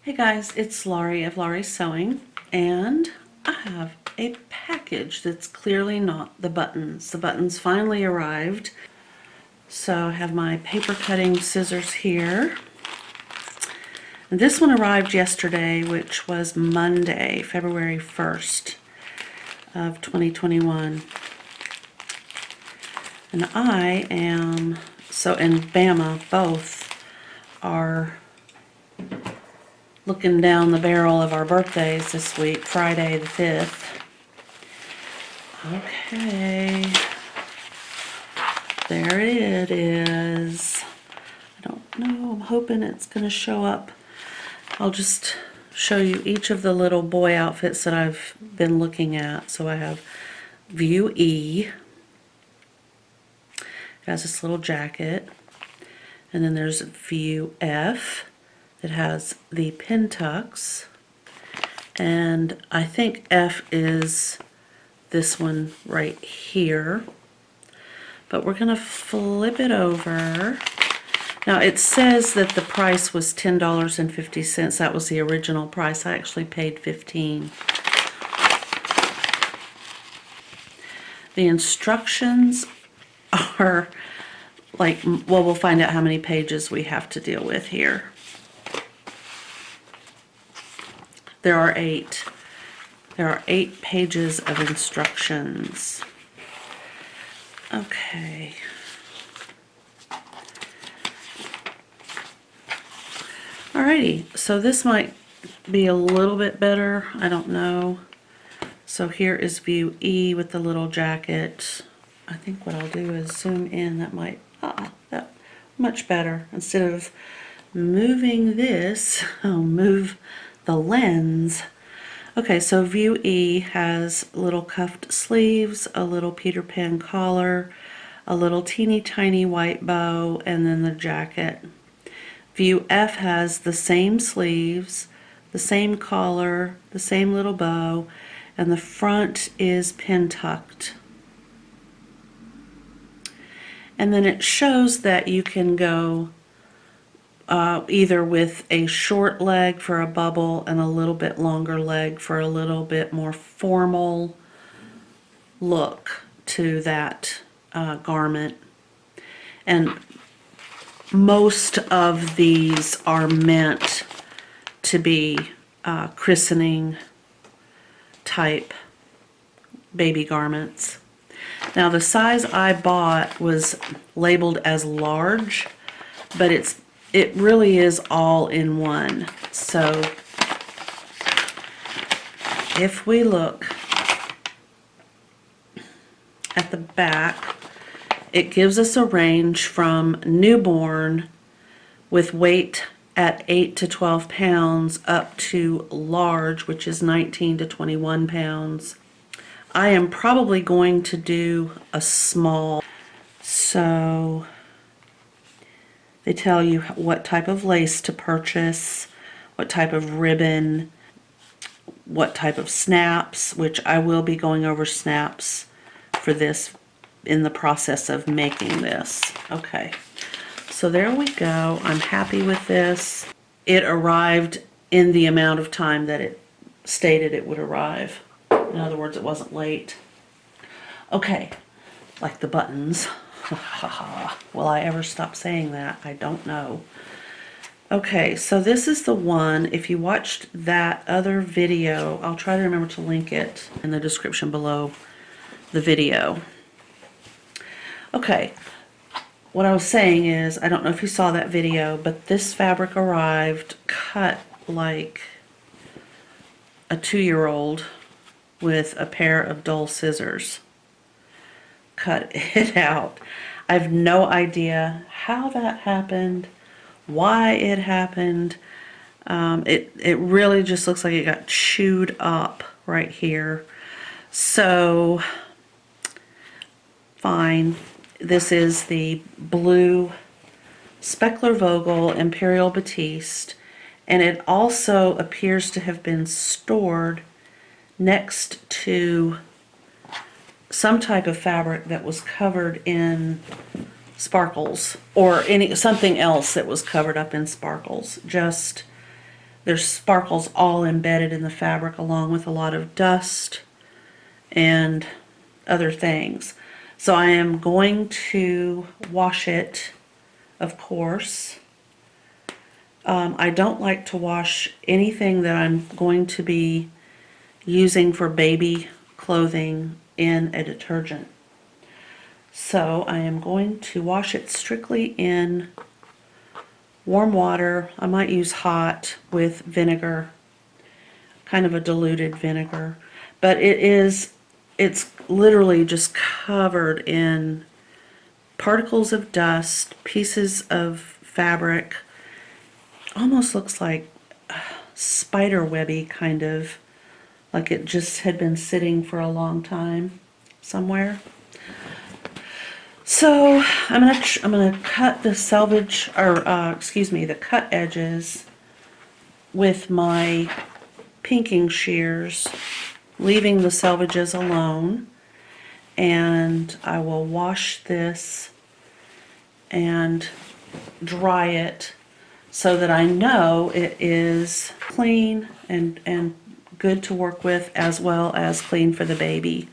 Hey guys, it's Laurie of Laurie's Sewing, and I have a package that's clearly not the buttons. The buttons finally arrived. So I have my paper cutting scissors here. And this one arrived yesterday, which was Monday, February 1st of 2021. And I am, and Bama both are looking down the barrel of our birthdays this week, Friday the 5th. Okay, there it is. I don't know, I'm hoping it's going to show up. I'll just show you each of the little boy outfits that I've been looking at. So I have View E. It has this little jacket. And then there's View F. It has the pin tucks, and I think F is this one right here, but we're going to flip it over. Now it says that the price was $10.50. That was the original price. I actually paid $15. The instructions are like, well, we'll find out how many pages we have to deal with here. There are 8. There are 8 pages of instructions. Okay. Alrighty, so this might be a little bit better. I don't know. So here is View E with the little jacket. I think what I'll do is zoom in. That might, that much better. Instead of moving this, I'll move the lens. Okay, so View E has little cuffed sleeves, a little Peter Pan collar, a little teeny tiny white bow, and then the jacket. View F has the same sleeves, the same collar, the same little bow, and the front is pin tucked. And then it shows that you can go either with a short leg for a bubble and a little bit longer leg for a little bit more formal look to that garment. And most of these are meant to be christening type baby garments. Now the size I bought was labeled as large, but it really is all in one. So if we look at the back, it gives us a range from newborn with weight at 8 to 12 pounds up to large, which is 19 to 21 pounds. I am probably going to do a small. So they tell you what type of lace to purchase, what type of ribbon, what type of snaps, which I will be going over snaps for this in the process of making this. Okay, so there we go. I'm happy with this. It arrived in the amount of time that it stated it would arrive. In other words, it wasn't late. Okay, like the buttons. Will I ever stop saying that? I don't know. Okay, so this is the one. If you watched that other video, I'll try to remember to link it in the description below the video. Okay, what I was saying is, I don't know if you saw that video, but this fabric arrived cut like a 2-year-old with a pair of dull scissors. Cut it out. I have no idea how that happened, why it happened. It really just looks like it got chewed up right here. So, fine. This is the blue Speckler Vogel Imperial Batiste, and it also appears to have been stored next to some type of fabric that was covered in sparkles, or something else that was covered up in sparkles. Just There's sparkles all embedded in the fabric along with a lot of dust and other things. So I am going to wash it, of course. I don't like to wash anything that I'm going to be using for baby clothing in a detergent. So I am going to wash it strictly in warm water. I might use hot with vinegar, kind of a diluted vinegar. But it's literally just covered in particles of dust, pieces of fabric. Almost looks like spider webby, kind of, like it just had been sitting for a long time somewhere. So I'm gonna cut the selvage, or the cut edges with my pinking shears, leaving the selvages alone, and I will wash this and dry it so that I know it is clean and good to work with, as well as clean for the baby.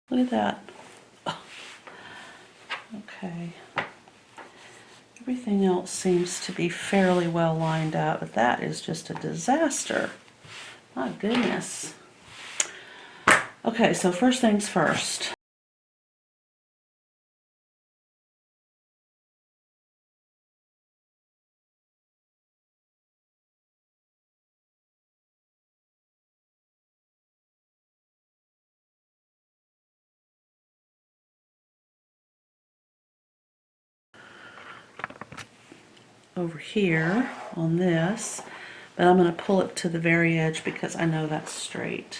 Look at that. Oh, okay. Everything else seems to be fairly well lined up, but that is just a disaster. My goodness. Okay, so first things first. Over here on this, but I'm going to pull it to the very edge because I know that's straight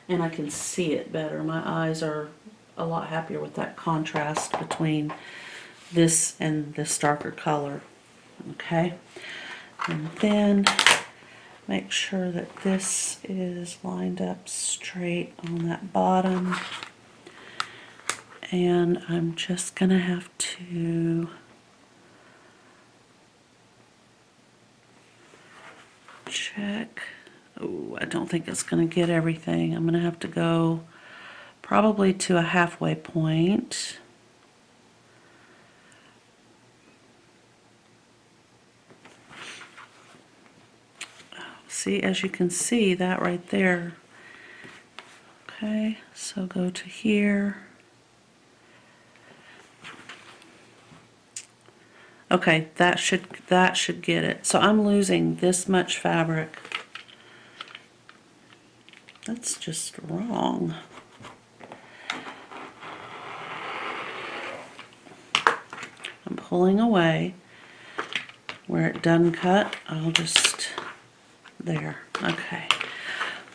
and I can see it better. My eyes are a lot happier with that contrast between this and this darker color. Okay, and then make sure that this is lined up straight on that bottom, and I'm just gonna have to check. Oh, I don't think it's going to get everything. I'm going to have to go probably to a halfway point. See, as you can see, that right there. Okay, so go to here. Okay, that should get it. So I'm losing this much fabric. That's just wrong. I'm pulling away. Where it doesn't cut, I'll just, there. Okay.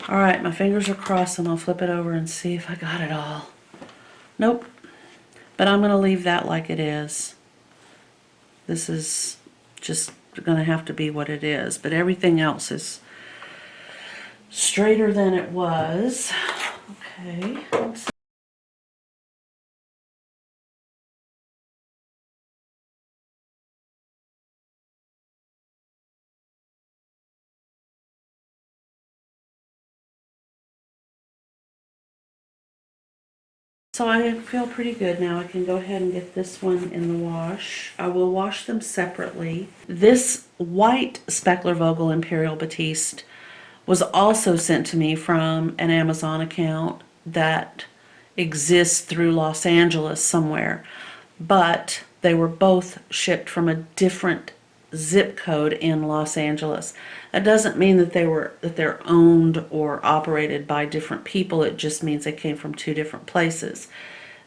All right, my fingers are crossed, and I'll flip it over and see if I got it all. Nope. But I'm going to leave that like it is. This is just going to have to be what it is. But everything else is straighter than it was. Okay. Let's see. So I feel pretty good now. I can go ahead and get this one in the wash. I will wash them separately. This white Speckler Vogel Imperial Batiste was also sent to me from an Amazon account that exists through Los Angeles somewhere, but they were both shipped from a different zip code in Los Angeles. That doesn't mean that they're owned or operated by different people. It just means they came from two different places.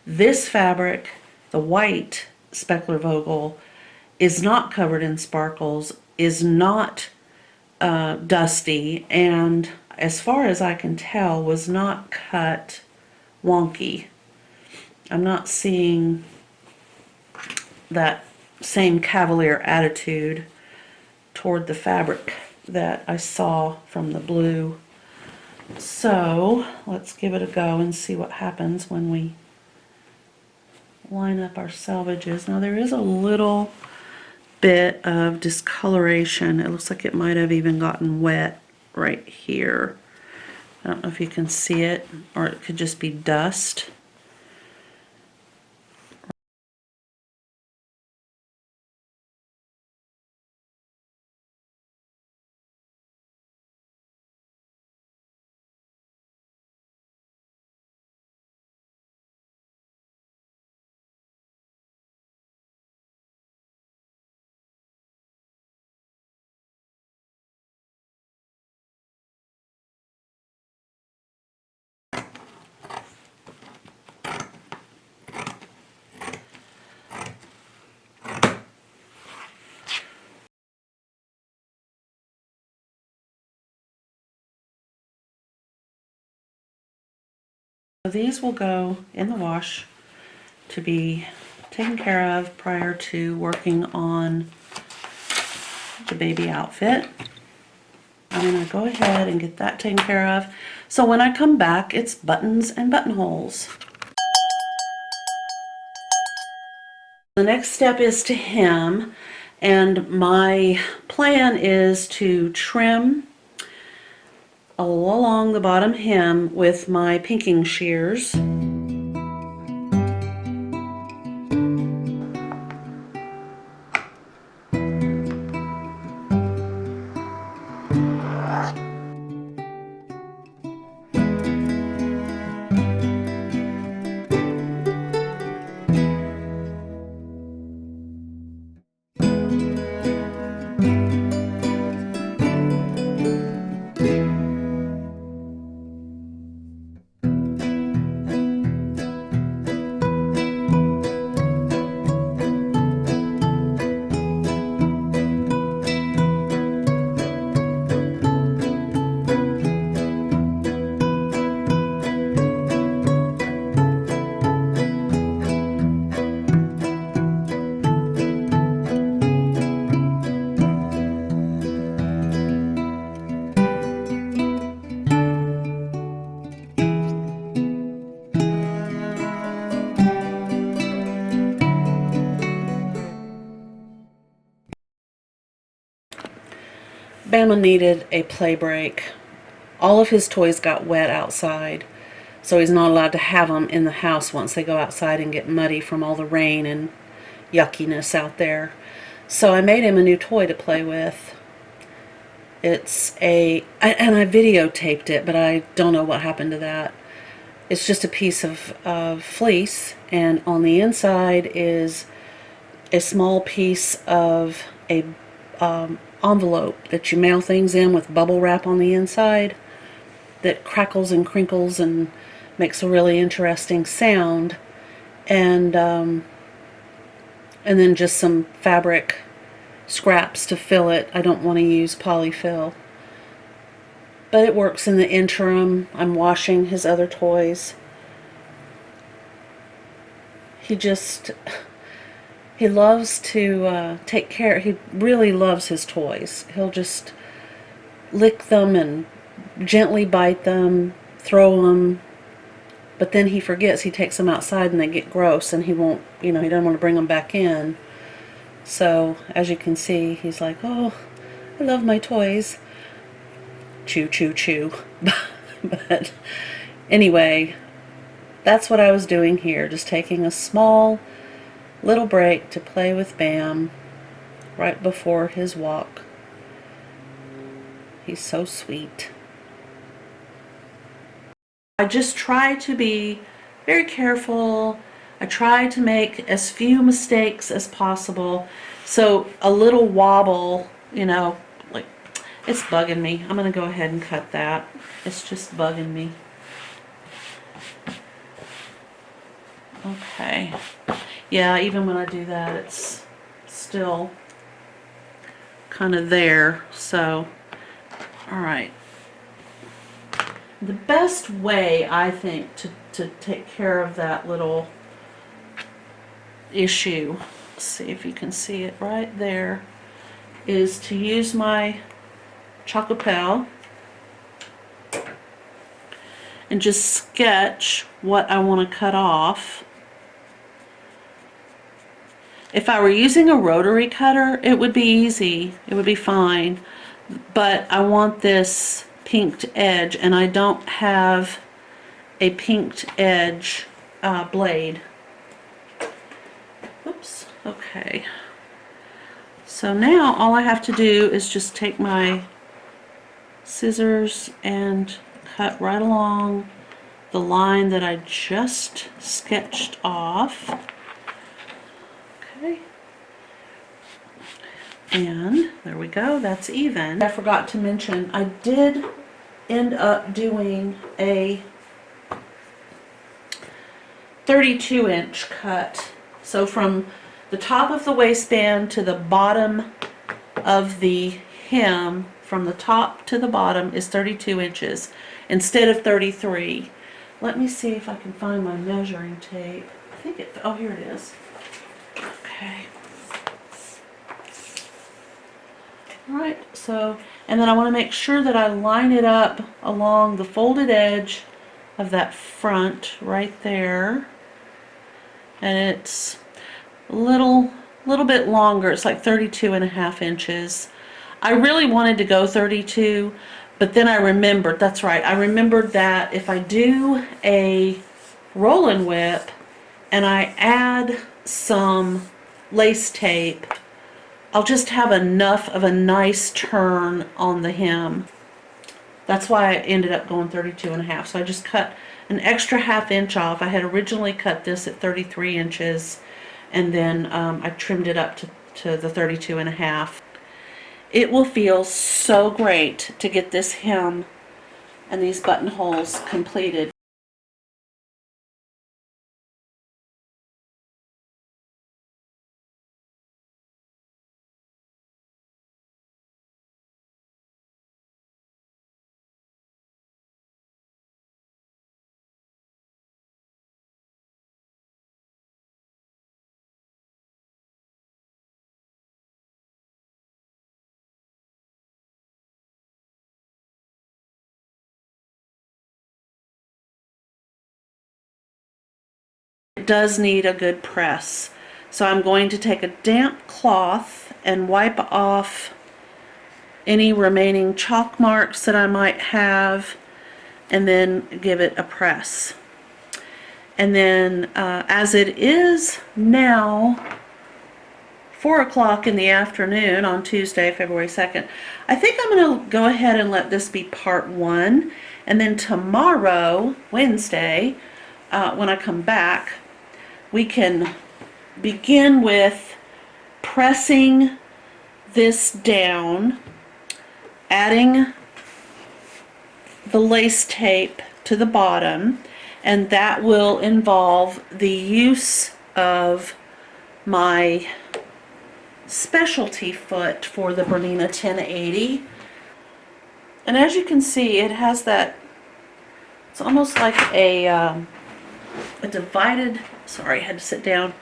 This fabric, the white Speckler Vogel, is not covered in sparkles, is not dusty, and as far as I can tell, was not cut wonky. I'm not seeing that same cavalier attitude toward the fabric that I saw from the blue. So let's give it a go and see what happens when we line up our selvages. Now there is a little bit of discoloration. It looks like it might have even gotten wet right here. I don't know if you can see it, or it could just be dust. So these will go in the wash to be taken care of prior to working on the baby outfit. I'm going to go ahead and get that taken care of. So when I come back, it's buttons and buttonholes. The next step is to hem, and my plan is to trim all along the bottom hem with my pinking shears. Bama needed a play break. All of his toys got wet outside, so he's not allowed to have them in the house once they go outside and get muddy from all the rain and yuckiness out there. So I made him a new toy to play with. It's and I videotaped it, but I don't know what happened to that. It's just a piece of fleece, and on the inside is a small piece of a envelope that you mail things in with bubble wrap on the inside that crackles and crinkles and makes a really interesting sound, and then just some fabric scraps to fill it. I don't want to use polyfill, but it works in the interim. I'm washing his other toys. He loves to take care. He really loves his toys. He'll just lick them and gently bite them, throw them, but then he forgets. He takes them outside and they get gross, and he won't, he doesn't want to bring them back in. So as you can see, he's like, oh, I love my toys. Chew, chew, chew. But anyway, that's what I was doing here, just taking a small little break to play with Bam right before his walk. He's so sweet. I just try to be very careful. I try to make as few mistakes as possible. So a little wobble, like, it's bugging me. I'm going to go ahead and cut that. It's just bugging me. Okay. Yeah, even when I do that, it's still kind of there. So, all right. The best way, I think, to take care of that little issue, let's see if you can see it right there, is to use my Chocopel and just sketch what I want to cut off. If I were using a rotary cutter, it would be easy. It would be fine. But I want this pinked edge, and I don't have a pinked edge blade. Oops. Okay. So now all I have to do is just take my scissors and cut right along the line that I just sketched off. Okay. And there we go, that's even. I forgot to mention, I did end up doing a 32-inch cut. So from the top of the waistband to the bottom of the hem, from the top to the bottom is 32 inches instead of 33. Let me see if I can find my measuring tape. I think it, oh, here it is. Okay. Alright, so, and then I want to make sure that I line it up along the folded edge of that front right there. And it's a little bit longer. It's like 32.5 inches. I really wanted to go 32, but then I remembered, that's right, I remembered that if I do a roll and whip and I add some lace tape, I'll just have enough of a nice turn on the hem. That's why I ended up going 32.5. So I just cut an extra ½ inch off. I had originally cut this at 33 inches, and then I trimmed it up to the 32.5. It will feel so great to get this hem and these buttonholes completed. It does need a good press. So I'm going to take a damp cloth and wipe off any remaining chalk marks that I might have, and then give it a press. And then as it is now 4 o'clock in the afternoon on Tuesday, February 2nd, I think I'm going to go ahead and let this be part 1, and then tomorrow, Wednesday, when I come back, we can begin with pressing this down, adding the lace tape to the bottom, and that will involve the use of my specialty foot for the Bernina 1080. And as you can see, it has that, it's almost like a divided, sorry, I had to sit down,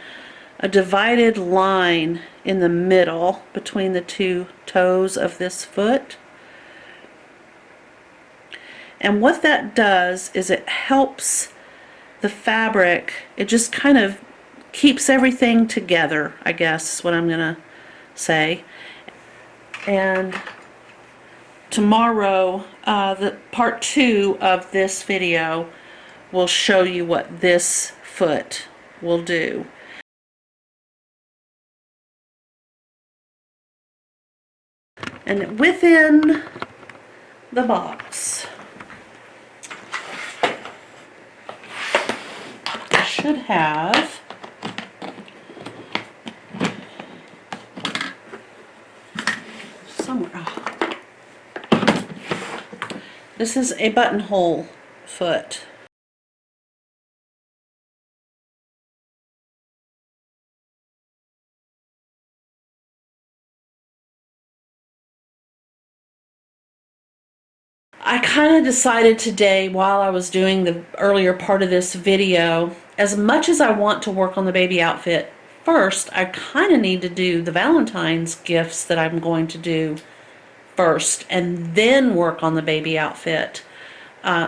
a divided line in the middle between the two toes of this foot. And what that does is it helps the fabric, it just kind of keeps everything together, I guess is what I'm gonna say. And tomorrow, the part 2 of this video will show you what this foot will do. And within the box, I should have somewhere. Oh. This is a buttonhole foot. I kind of decided today while I was doing the earlier part of this video, as much as I want to work on the baby outfit first, I kind of need to do the Valentine's gifts that I'm going to do first and then work on the baby outfit.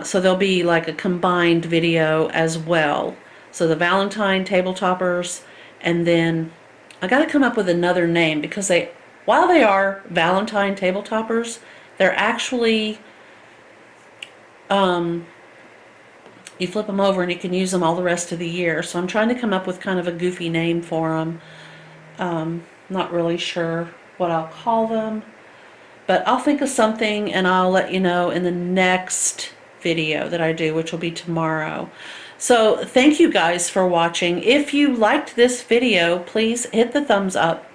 So there'll be like a combined video as well. So the Valentine Tabletoppers and then I got to come up with another name because while they are Valentine Tabletoppers, they're actually, you flip them over and you can use them all the rest of the year. So I'm trying to come up with kind of a goofy name for them. Not really sure what I'll call them, but I'll think of something and I'll let you know in the next video that I do, which will be tomorrow. So thank you guys for watching. If you liked this video, please hit the thumbs up.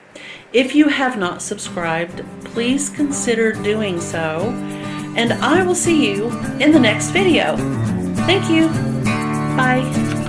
If you have not subscribed, please consider doing so. And I will see you in the next video. Thank you. Bye.